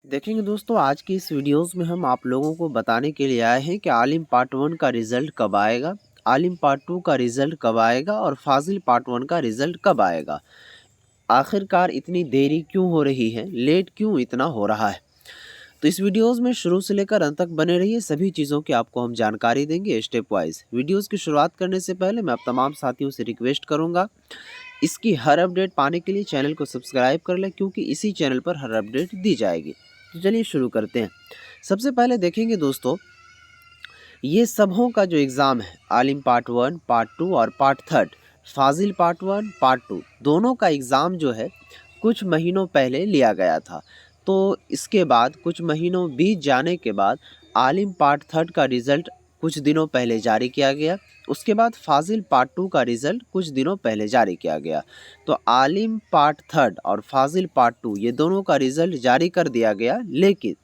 देखेंगे दोस्तों, आज की इस वीडियोस में हम आप लोगों को बताने के लिए आए हैं कि आलिम पार्ट 1 का रिज़ल्ट कब आएगा, आलिम पार्ट 2 का रिज़ल्ट कब आएगा और फाजिल पार्ट 1 का रिज़ल्ट कब आएगा। आखिरकार इतनी देरी क्यों हो रही है, लेट क्यों इतना हो रहा है। तो इस वीडियोस में शुरू से लेकर अंत तक बने रहिए, सभी चीज़ों की आपको हम जानकारी देंगे स्टेप वाइज। वीडियोस की शुरुआत करने से पहले मैं आप तमाम साथियों से रिक्वेस्ट करूँगा, इसकी हर अपडेट पाने के लिए चैनल को सब्सक्राइब कर लें, क्योंकि इसी चैनल पर हर अपडेट दी जाएगी। तो चलिए शुरू करते हैं। सबसे पहले देखेंगे दोस्तों, ये सबों का जो एग्ज़ाम है, आलिम पार्ट 1, पार्ट 2 और पार्ट 3, फाजिल पार्ट 1, पार्ट 2, दोनों का एग्ज़ाम जो है कुछ महीनों पहले लिया गया था। तो इसके बाद कुछ महीनों बीत जाने के बाद आलिम पार्ट 3 का रिज़ल्ट कुछ दिनों पहले जारी किया गया। उसके बाद फाजिल पार्ट 2 का रिज़ल्ट कुछ दिनों पहले जारी किया गया। तो आलिम पार्ट 3 और फाजिल पार्ट 2 ये दोनों का रिज़ल्ट जारी कर दिया गया, लेकिन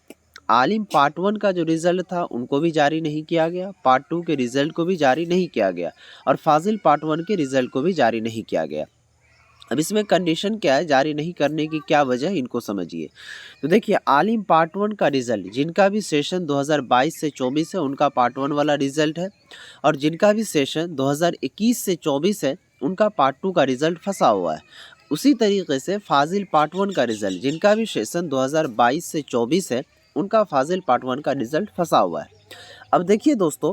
आलिम पार्ट 1 का जो रिज़ल्ट था उनको भी जारी नहीं किया गया, पार्ट 2 के रिज़ल्ट को भी जारी नहीं किया गया और फाजिल पार्ट 1 के रिज़ल्ट को भी जारी नहीं किया गया। अब इसमें कंडीशन क्या है, जारी नहीं करने की क्या वजह है, इनको समझिए। तो देखिए, आलिम पार्ट 1 का रिज़ल्ट जिनका भी सेशन 2022 से 24 है उनका पार्ट 1 वाला रिज़ल्ट है, और जिनका भी सेशन 2021 से 24 है उनका पार्ट 2 का रिज़ल्ट फंसा हुआ है। उसी तरीके से फाजिल पार्ट 1 का रिज़ल्ट जिनका भी सेशन 2022 से 24 है उनका फाजिल पार्ट 1 का रिज़ल्ट फंसा हुआ है। अब देखिए दोस्तों,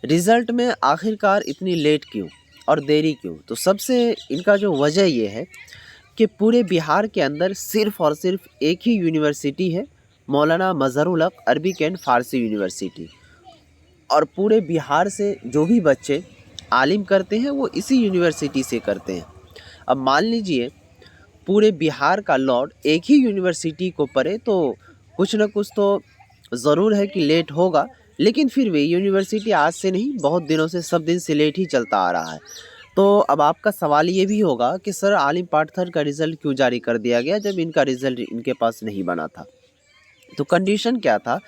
रिज़ल्ट में आखिरकार इतनी लेट क्यों और देरी क्यों? तो सबसे इनका जो वजह ये है कि पूरे बिहार के अंदर सिर्फ़ और सिर्फ एक ही यूनिवर्सिटी है, मौलाना मज़हरुल हक़ अरबिक एंड फ़ारसी यूनिवर्सिटी, और पूरे बिहार से जो भी बच्चे आलिम करते हैं वो इसी यूनिवर्सिटी से करते हैं। अब मान लीजिए पूरे बिहार का लॉट एक ही यूनिवर्सिटी को पढ़े तो कुछ न कुछ तो ज़रूर है कि लेट होगा, लेकिन फिर भी यूनिवर्सिटी आज से नहीं, बहुत दिनों से, सब दिन से लेट ही चलता आ रहा है। तो अब आपका सवाल ये भी होगा कि सर, आलिम पार्ट 3 का रिज़ल्ट क्यों जारी कर दिया गया जब इनका रिज़ल्ट इनके पास नहीं बना था। तो कंडीशन क्या था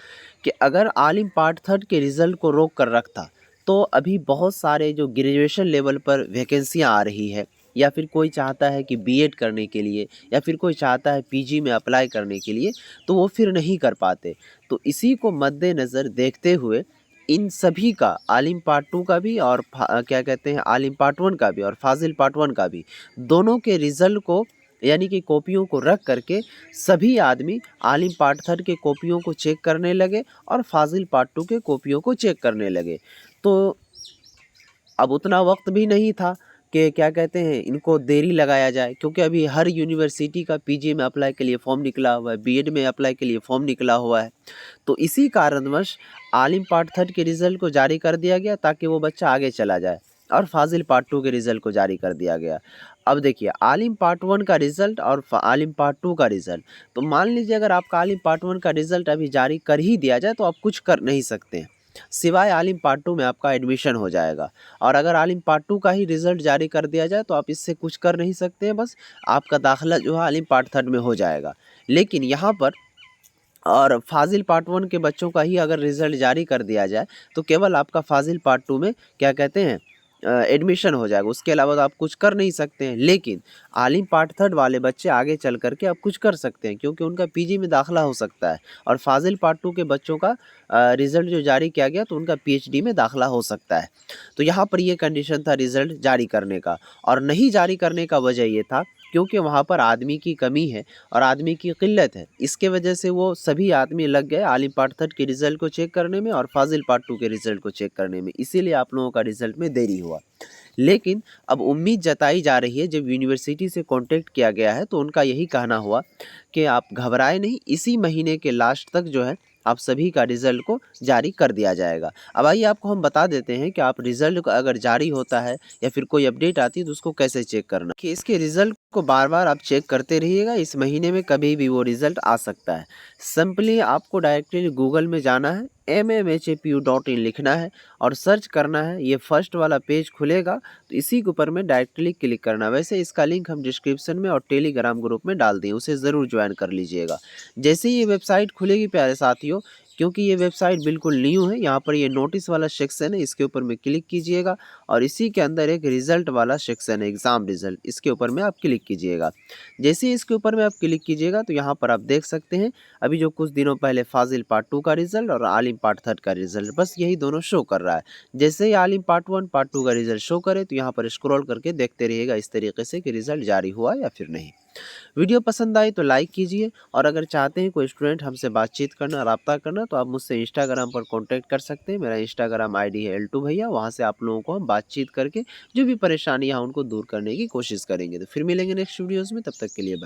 कि अगर आलिम पार्ट 3 के रिज़ल्ट को रोक कर रखता तो अभी बहुत सारे जो ग्रेजुएशन लेवल पर वैकेंसियाँ आ रही है, या फिर कोई चाहता है कि बीएड करने के लिए, या फिर कोई चाहता है पीजी में अप्लाई करने के लिए, तो वो फिर नहीं कर पाते। तो इसी को मद्देनज़र देखते हुए इन सभी का, आलिम पार्ट 2 का भी और क्या कहते हैं, आलिम पार्ट 1 का भी और फाजिल पार्ट 1 का भी, दोनों के रिज़ल्ट को यानी कि कॉपियों को रख करके सभी आदमी आलिम पार्ट 3 के कॉपियों को चेक करने लगे और फाजिल पार्ट 2 के कॉपियों को चेक करने लगे। तो अब उतना वक्त भी नहीं था कि क्या कहते हैं, इनको देरी लगाया जाए, क्योंकि अभी हर यूनिवर्सिटी का पीजी में अप्लाई के लिए फॉर्म निकला हुआ है, बीएड में अप्लाई के लिए फॉर्म निकला हुआ है। तो इसी कारणवश आलिम पार्ट 3 के रिज़ल्ट को जारी कर दिया गया ताकि वो बच्चा आगे चला जाए, और फाजिल पार्ट 2 के रिज़ल्ट को जारी कर दिया गया। अब देखिए, आलिम पार्ट 1 का रिज़ल्ट और आलिम पार्ट 2 का रिज़ल्ट, तो मान लीजिए अगर आपका आलिम पार्ट 1 का रिज़ल्ट अभी जारी कर ही दिया जाए तो आप कुछ कर नहीं सकते हैं, सिवाय आलिम पार्ट 2 में आपका एडमिशन हो जाएगा। और अगर आलिम पार्ट 2 का ही रिज़ल्ट जारी कर दिया जाए तो आप इससे कुछ कर नहीं सकते हैं, बस आपका दाखिला जो है आलिम पार्ट 3 में हो जाएगा। लेकिन यहाँ पर और फाजिल पार्ट 1 के बच्चों का ही अगर रिज़ल्ट जारी कर दिया जाए तो केवल आपका फाजिल पार्ट 2 में क्या कहते हैं, एडमिशन हो जाएगा, उसके अलावा तो आप कुछ कर नहीं सकते हैं। लेकिन आलिम पार्ट 3 वाले बच्चे आगे चल कर के आप कुछ कर सकते हैं, क्योंकि उनका पीजी में दाखिला हो सकता है, और फाजिल पार्ट 2 के बच्चों का रिज़ल्ट जो जारी किया गया तो उनका पीएचडी में दाखिला हो सकता है। तो यहाँ पर ये कंडीशन था रिज़ल्ट जारी करने का, और नहीं जारी करने का वजह ये था क्योंकि वहाँ पर आदमी की कमी है और आदमी की किल्लत है। इसके वजह से वो सभी आदमी लग गए आलिम पार्ट 3 के रिज़ल्ट को चेक करने में और फाजिल पार्ट 2 के रिज़ल्ट को चेक करने में, इसीलिए आप लोगों का रिज़ल्ट में देरी हुआ। लेकिन अब उम्मीद जताई जा रही है, जब यूनिवर्सिटी से कॉन्टैक्ट किया गया है तो उनका यही कहना हुआ कि आप घबराएं नहीं, इसी महीने के लास्ट तक जो है आप सभी का रिज़ल्ट को जारी कर दिया जाएगा। अब आइए आपको हम बता देते हैं कि आप रिज़ल्ट अगर जारी होता है या फिर कोई अपडेट आती है तो उसको कैसे चेक करना। कि इसके रिज़ल्ट को बार बार आप चेक करते रहिएगा, इस महीने में कभी भी वो रिज़ल्ट आ सकता है। सिंपली आपको डायरेक्टली गूगल में जाना है, mmhpu.in लिखना है और सर्च करना है, ये फर्स्ट वाला पेज खुलेगा तो इसी के ऊपर में डायरेक्टली क्लिक करना। वैसे इसका लिंक हम डिस्क्रिप्शन में और टेलीग्राम ग्रुप में डाल दें, उसे ज़रूर ज्वाइन कर लीजिएगा। जैसे ही ये वेबसाइट खुलेगी प्यारे साथियों, क्योंकि ये वेबसाइट बिल्कुल न्यू है। यहाँ पर ये नोटिस वाला सेक्शन है, इसके ऊपर में क्लिक कीजिएगा और इसी के अंदर एक रिजल्ट वाला सेक्शन है, एग्ज़ाम रिजल्ट, इसके ऊपर में आप क्लिक कीजिएगा। जैसे ही इसके ऊपर में आप क्लिक कीजिएगा तो यहाँ पर आप देख सकते हैं अभी जो कुछ दिनों पहले फाजिल पार्ट 2 का रिजल्ट और आलिम पार्ट 3 का रिजल्ट, बस यही दोनों शो कर रहा है। जैसे ही आलिम पार्ट 1 पार्ट 2 का रिजल्ट शो करे तो यहाँ पर स्क्रॉल करके देखते रहिएगा इस तरीके से कि रिजल्ट जारी हुआ या फिर नहीं। वीडियो पसंद आई तो लाइक कीजिए और अगर चाहते हैं कोई स्टूडेंट हमसे बातचीत करना, राब्ता करना, तो आप मुझसे इंस्टाग्राम पर कॉन्टैक्ट कर सकते हैं। मेरा इंस्टाग्राम आईडी है L2 भैया, वहाँ से आप लोगों को हम बातचीत करके जो भी परेशानियाँ हैं उनको दूर करने की कोशिश करेंगे। तो फिर मिलेंगे नेक्स्ट वीडियोज़ में, तब तक के लिए बाय।